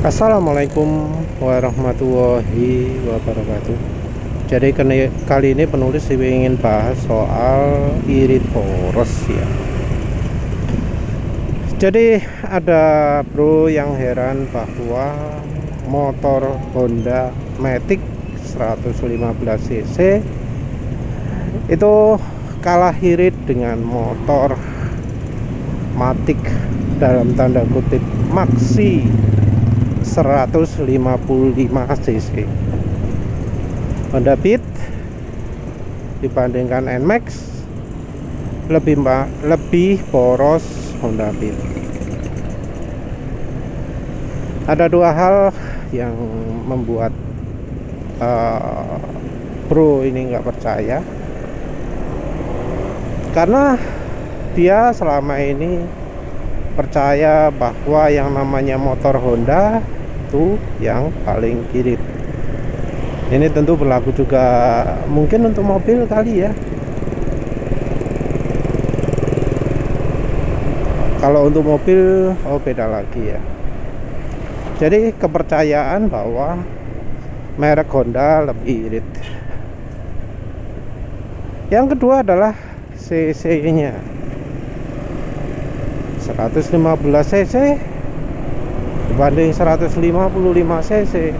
Assalamualaikum warahmatullahi wabarakatuh. Jadi kali ini penulis ingin bahas soal irit poros ya. Jadi ada bro yang heran bahwa motor Honda Matic 115 cc itu kalah irit dengan motor Matic dalam tanda kutip Maxi 155 cc. Honda Beat dibandingkan NMAX lebih poros Honda Beat. Ada dua hal yang membuat bro ini nggak percaya, karena dia selama ini percaya bahwa yang namanya motor Honda itu yang paling irit. Ini tentu berlaku juga mungkin untuk mobil kali ya. Kalau untuk mobil beda lagi ya. Jadi kepercayaan bahwa merek Honda lebih irit. Yang kedua adalah cc-nya. 115 cc dibanding 155 cc.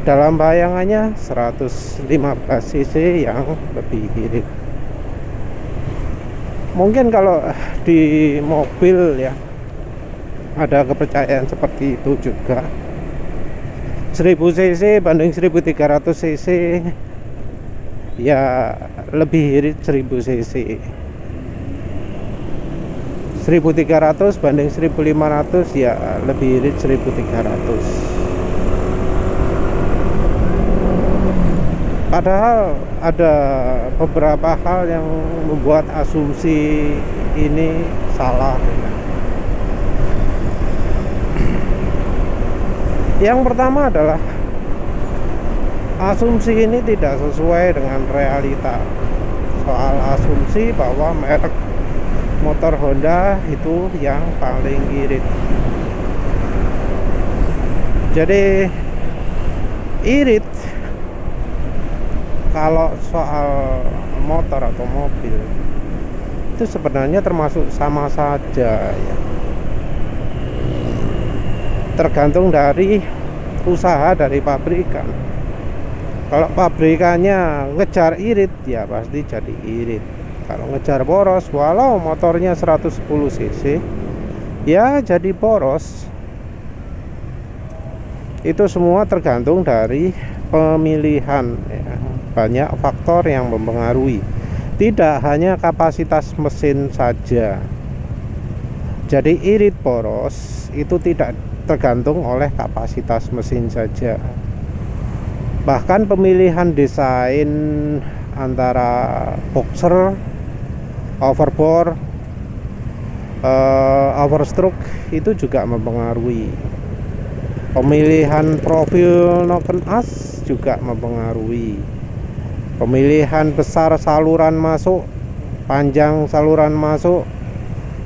Dalam bayangannya 115 cc yang lebih irit. Mungkin kalau di mobil ya ada kepercayaan seperti itu juga. 1000 cc banding 1300 cc ya lebih irit 1000 cc. 1300 banding 1500 ya lebih irit 1300. Padahal ada beberapa hal yang membuat asumsi ini salah. Yang pertama adalah asumsi ini tidak sesuai dengan realita. Soal asumsi bahwa merek motor Honda itu yang paling irit. Jadi irit kalau soal motor atau mobil itu sebenarnya termasuk sama saja ya. Tergantung dari usaha dari pabrikan. Kalau pabrikannya ngejar irit ya pasti jadi irit. Kalau ngejar boros, walau motornya 110 cc ya jadi boros. Itu semua tergantung dari pemilihan ya. Banyak faktor yang mempengaruhi, tidak hanya kapasitas mesin saja. Jadi irit poros itu tidak tergantung oleh kapasitas mesin saja. Bahkan pemilihan desain antara boxer, overbore, overstroke itu juga mempengaruhi. Pemilihan profil noken as juga mempengaruhi. Pemilihan besar saluran masuk, panjang saluran masuk,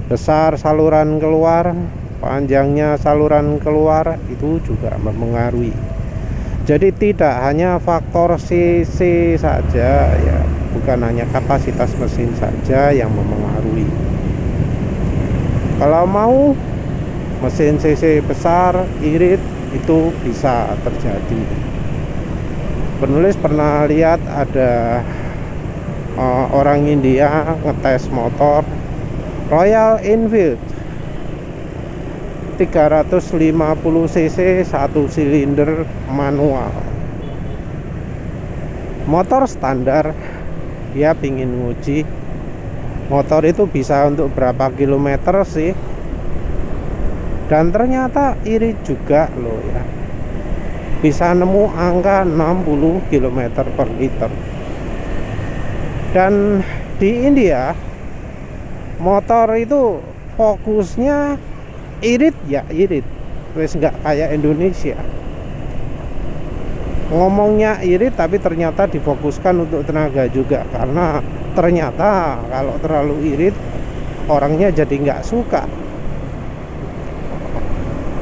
besar saluran keluar, panjangnya saluran keluar itu juga mempengaruhi. Jadi tidak hanya faktor cc saja ya, bukan hanya kapasitas mesin saja yang mempengaruhi. Kalau mau mesin cc besar irit itu bisa terjadi. Penulis pernah lihat ada orang India ngetes motor Royal Enfield 350 cc 1 silinder manual. Motor standar, dia pingin nguji motor itu bisa untuk berapa kilometer sih, dan ternyata irit juga loh ya, bisa nemu angka 60 km per liter. Dan di India motor itu fokusnya irit ya irit, wes nggak kayak Indonesia ngomongnya irit tapi ternyata difokuskan untuk tenaga juga, karena ternyata kalau terlalu irit orangnya jadi nggak suka.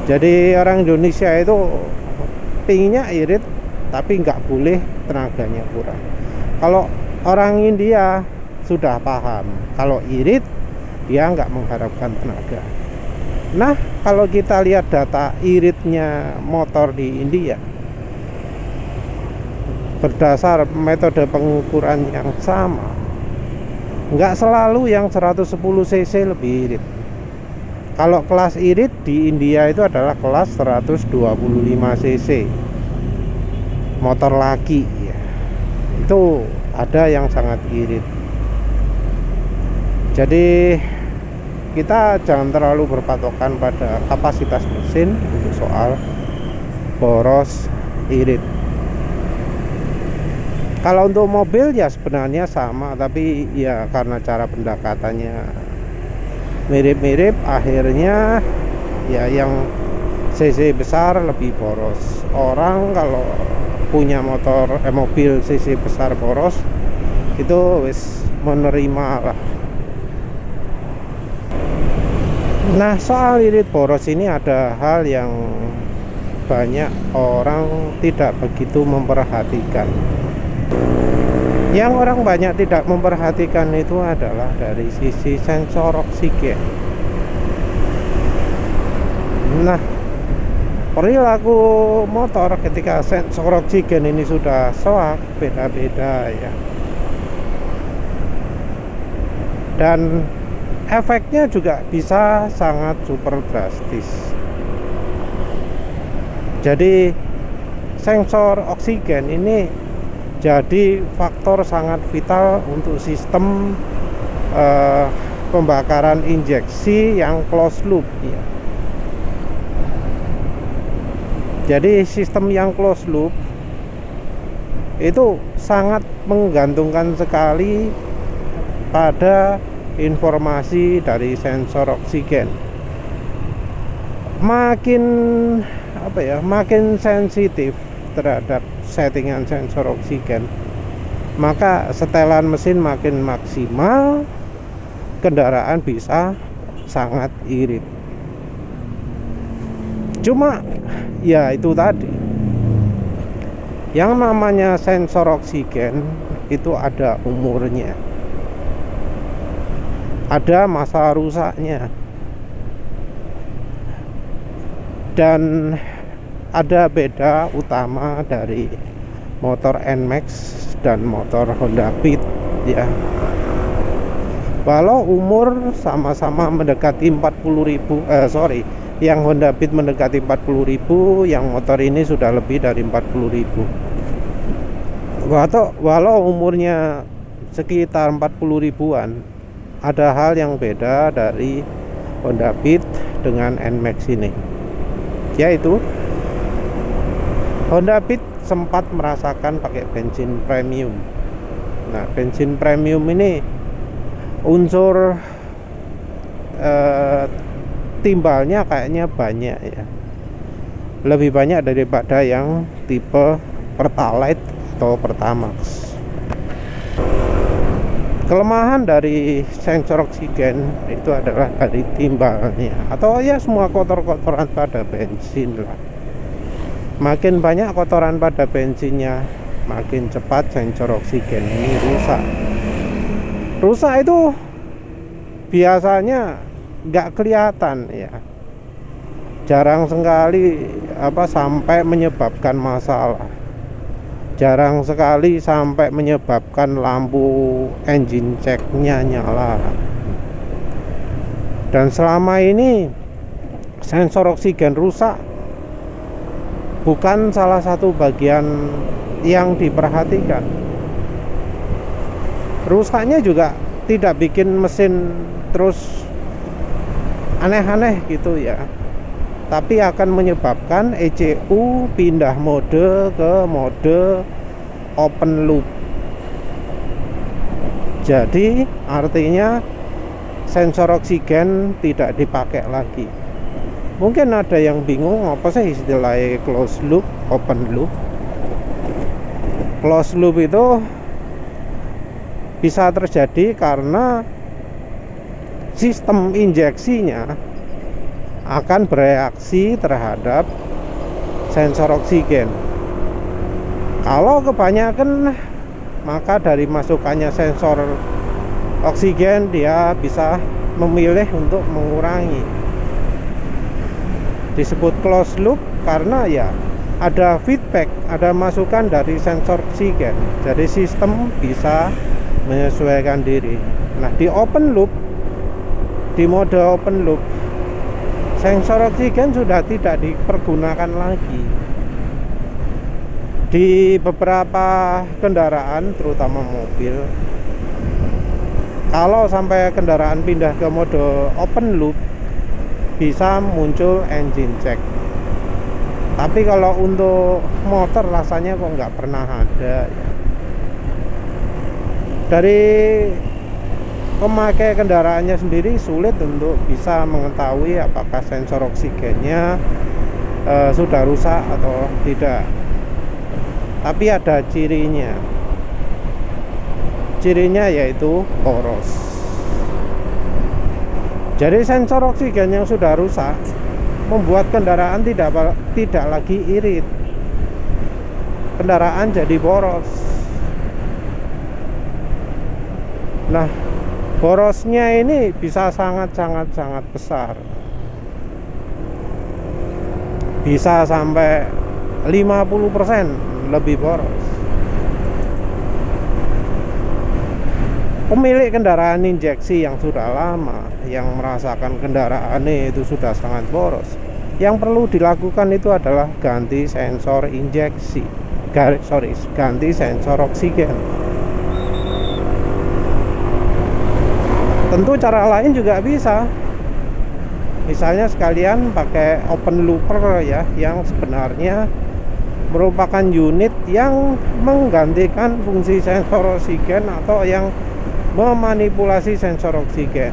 Jadi orang Indonesia itu pinginnya irit tapi nggak boleh tenaganya kurang. Kalau orang India sudah paham, kalau irit dia nggak mengharapkan tenaga. Nah, kalau kita lihat data iritnya motor di India berdasar metode pengukuran yang sama, nggak selalu yang 110 cc lebih irit. Kalau kelas irit di India itu adalah kelas 125 cc motor laki ya. Itu ada yang sangat irit. Jadi kita jangan terlalu berpatokan pada kapasitas mesin untuk soal boros irit. Kalau untuk mobil ya sebenarnya sama, tapi ya karena cara pendekatannya mirip-mirip, akhirnya ya yang cc besar lebih boros. Orang kalau punya mobil cc besar boros itu wis menerima lah. Nah, soal irit boros ini ada hal yang banyak orang tidak begitu memperhatikan. Yang orang banyak tidak memperhatikan itu adalah dari sisi sensor oksigen. Nah, perilaku motor ketika sensor oksigen ini sudah soak beda-beda ya. Dan efeknya juga bisa sangat super drastis. Jadi sensor oksigen ini jadi faktor sangat vital untuk sistem pembakaran injeksi yang closed loop ya. Jadi sistem yang closed loop itu sangat menggantungkan sekali pada informasi dari sensor oksigen. Makin sensitif terhadap settingan sensor oksigen, maka setelan mesin makin maksimal, kendaraan bisa sangat irit. Cuma ya itu tadi, yang namanya sensor oksigen itu ada umurnya, ada masa rusaknya, dan ada beda utama dari motor NMAX dan motor Honda Beat ya. Walau umur sama-sama mendekati 40.000, yang Honda Beat mendekati 40.000, yang motor ini sudah lebih dari 40.000. Walau umurnya sekitar 40.000-an, ada hal yang beda dari Honda Beat dengan NMAX ini, yaitu Honda Beat sempat merasakan pakai bensin premium. Nah, bensin premium ini unsur timbalnya kayaknya banyak ya, lebih banyak daripada yang tipe Pertalite atau Pertamax. Kelemahan dari sensor oksigen itu adalah dari timbalnya, atau ya semua kotor-kotoran pada bensin lah. Makin banyak kotoran pada bensinnya, makin cepat sensor oksigen ini rusak. Rusak itu biasanya nggak kelihatan ya, jarang sekali sampai menyebabkan masalah, jarang sekali sampai menyebabkan lampu engine checknya nyala. Dan selama ini sensor oksigen rusak bukan salah satu bagian yang diperhatikan. Rusaknya juga tidak bikin mesin terus aneh-aneh gitu ya, tapi akan menyebabkan ECU pindah mode ke mode open loop. Jadi artinya sensor oksigen tidak dipakai lagi. Mungkin ada yang bingung apa sih istilahnya closed loop, open loop. Closed loop itu bisa terjadi karena sistem injeksinya akan bereaksi terhadap sensor oksigen. Kalau kebanyakan, maka dari masukannya sensor oksigen dia bisa memilih untuk mengurangi. Disebut closed loop karena ya ada feedback, ada masukan dari sensor oksigen. Jadi sistem bisa menyesuaikan diri. Nah, di open loop, di mode open loop, sensor oksigen sudah tidak dipergunakan lagi. Di beberapa kendaraan, terutama mobil, kalau sampai kendaraan pindah ke mode open loop, bisa muncul engine check. Tapi kalau untuk motor rasanya kok nggak pernah ada. Dari pemakai kendaraannya sendiri sulit untuk bisa mengetahui apakah sensor oksigennya sudah rusak atau tidak. Tapi ada cirinya. Cirinya yaitu boros. Jadi sensor oksigen yang sudah rusak membuat kendaraan tidak lagi irit. Kendaraan jadi boros. Nah, borosnya ini bisa sangat besar. Bisa sampai 50% lebih boros. Pemilik kendaraan injeksi yang sudah lama, yang merasakan kendaraannya itu sudah sangat boros, yang perlu dilakukan itu adalah ganti sensor injeksi, ganti sensor oksigen. Tentu cara lain juga bisa. Misalnya sekalian pakai open looper ya, yang sebenarnya merupakan unit yang menggantikan fungsi sensor oksigen atau yang memanipulasi sensor oksigen.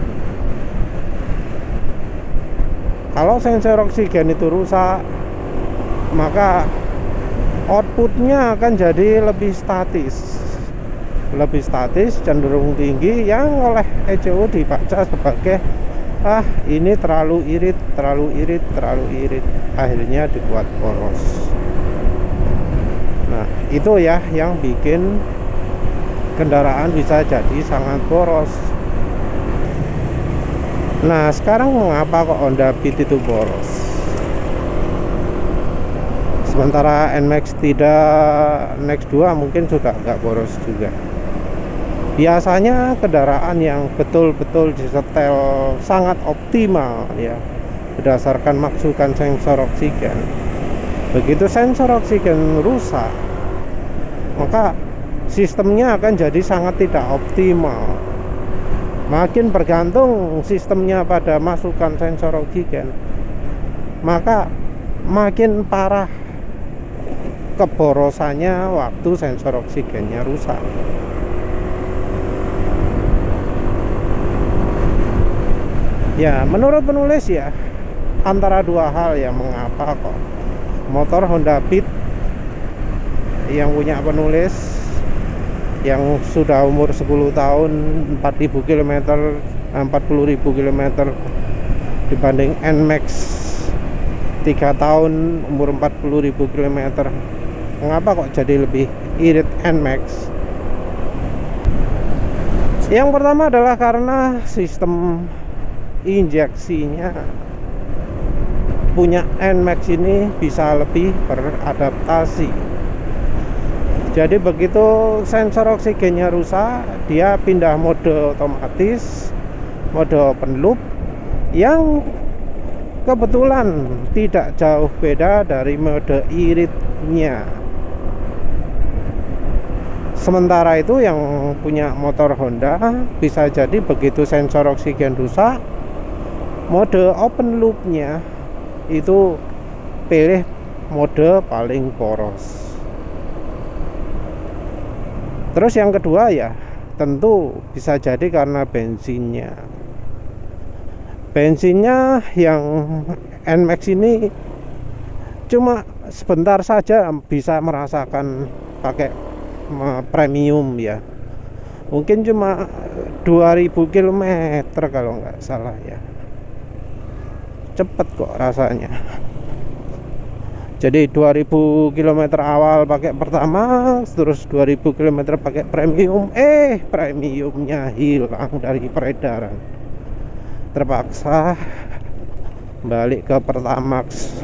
Kalau sensor oksigen itu rusak, maka outputnya akan jadi lebih statis, cenderung tinggi, yang oleh ECU dibaca sebagai ini terlalu irit, akhirnya dibuat boros. Nah, itu ya yang bikin kendaraan bisa jadi sangat boros. Nah, sekarang mengapa kok Honda Beat itu boros? Sementara NMAX tidak, NMAX 2 mungkin sudah nggak boros juga. Biasanya kendaraan yang betul-betul disetel sangat optimal ya, berdasarkan masukan sensor oksigen. Begitu sensor oksigen rusak, maka sistemnya akan jadi sangat tidak optimal. Makin bergantung sistemnya pada masukan sensor oksigen, maka makin parah keborosannya waktu sensor oksigennya rusak. Ya, menurut penulis ya, antara dua hal yang mengapa kok motor Honda Beat yang punya penulis yang sudah umur 10 tahun 40.000 km dibanding NMAX 3 tahun umur 40.000 km, mengapa kok jadi lebih irit NMAX? Yang pertama adalah karena sistem injeksinya punya NMAX ini bisa lebih beradaptasi. Jadi begitu sensor oksigennya rusak, dia pindah mode otomatis, mode open loop, yang kebetulan tidak jauh beda dari mode iritnya. Sementara itu yang punya motor Honda bisa jadi begitu sensor oksigen rusak, mode open loopnya itu pilih mode paling poros. Terus yang kedua ya tentu bisa jadi karena bensinnya yang NMAX ini cuma sebentar saja bisa merasakan pakai premium ya, mungkin cuma 2000 km kalau nggak salah ya. cepet kok rasanya. Jadi 2000 km awal pakai Pertamax, terus 2000 km pakai premium, premiumnya hilang dari peredaran. Terpaksa balik ke Pertamax.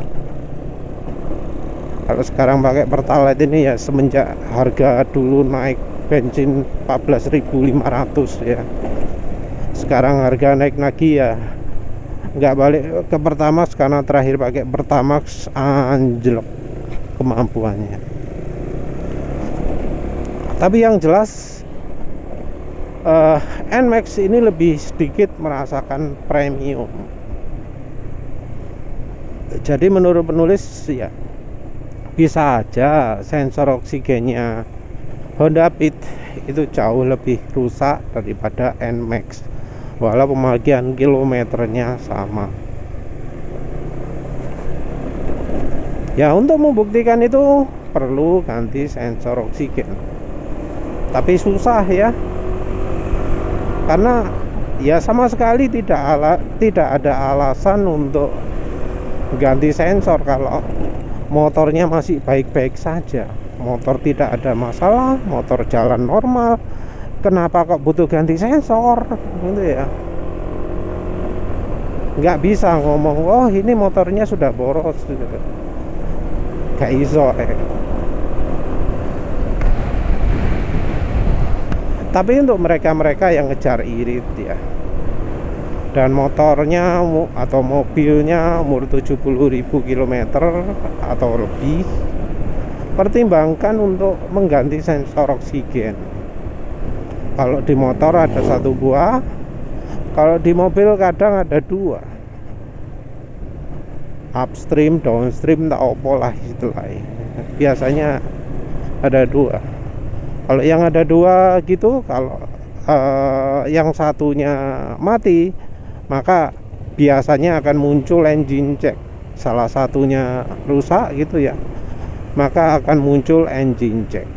Kalau sekarang pakai Pertalite ini ya semenjak harga dulu naik bensin 14.500 ya. Sekarang harga naik lagi ya, nggak balik ke Pertamax karena terakhir pakai Pertamax anjlok kemampuannya. Tapi yang jelas NMAX ini lebih sedikit merasakan premium. Jadi menurut penulis ya bisa aja sensor oksigennya Honda Beat itu jauh lebih rusak daripada NMAX, walau pemakaian kilometernya sama. Ya untuk membuktikan itu perlu ganti sensor oksigen, tapi susah ya, karena ya sama sekali tidak ada alasan untuk ganti sensor kalau motornya masih baik-baik saja, motor tidak ada masalah, motor jalan normal. Kenapa kok butuh ganti sensor gitu ya? Nggak bisa ngomong oh ini motornya sudah boros gitu. Gak iso Tapi untuk mereka-mereka yang ngejar irit ya, dan motornya atau mobilnya umur 70.000 km atau lebih, pertimbangkan untuk mengganti sensor oksigen. Kalau di motor ada 1 buah, kalau di mobil kadang ada 2, upstream, downstream, tak opo lah istilahnya. Biasanya ada 2. Kalau yang ada 2 gitu, kalau yang satunya mati, maka biasanya akan muncul engine check. Salah satunya rusak gitu ya, maka akan muncul engine check,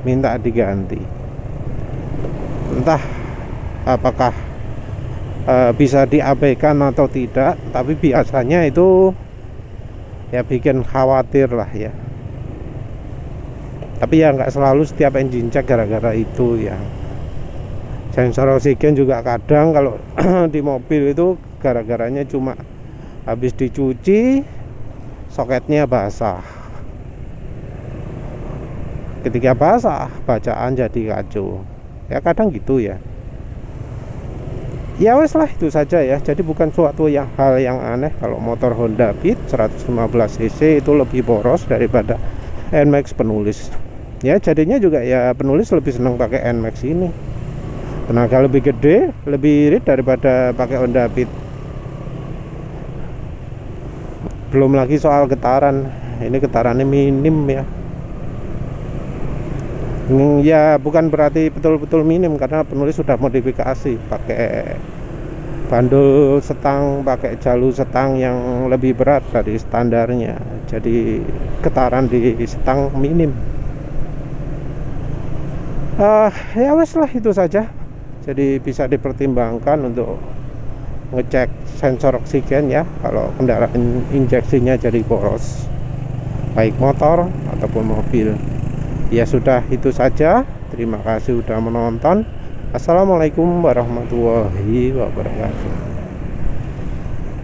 minta diganti. Entah apakah bisa diabaikan atau tidak, tapi biasanya itu ya bikin khawatir lah ya. Tapi ya nggak selalu setiap engine check gara-gara itu ya. Sensor oksigen juga kadang kalau di mobil itu gara-garanya cuma habis dicuci soketnya basah. Ketika basah bacaan jadi kacau. Ya kadang gitu ya. Ya wes lah itu saja ya. Jadi bukan suatu hal yang aneh kalau motor Honda Beat 115 cc itu lebih boros daripada NMAX penulis. Ya jadinya juga ya penulis lebih senang pakai NMAX ini. Tenaga lebih gede, lebih irit daripada pakai Honda Beat. Belum lagi soal getaran. Ini getarannya minim ya. Ya bukan berarti betul-betul minim, karena penulis sudah modifikasi pakai bandul setang, pakai jalur setang yang lebih berat dari standarnya, jadi getaran di setang minim. Ya wes lah itu saja. Jadi bisa dipertimbangkan untuk ngecek sensor oksigen ya kalau kendaraan injeksinya jadi boros, baik motor ataupun mobil. Ya sudah itu saja. Terima kasih sudah menonton. Assalamualaikum warahmatullahi wabarakatuh.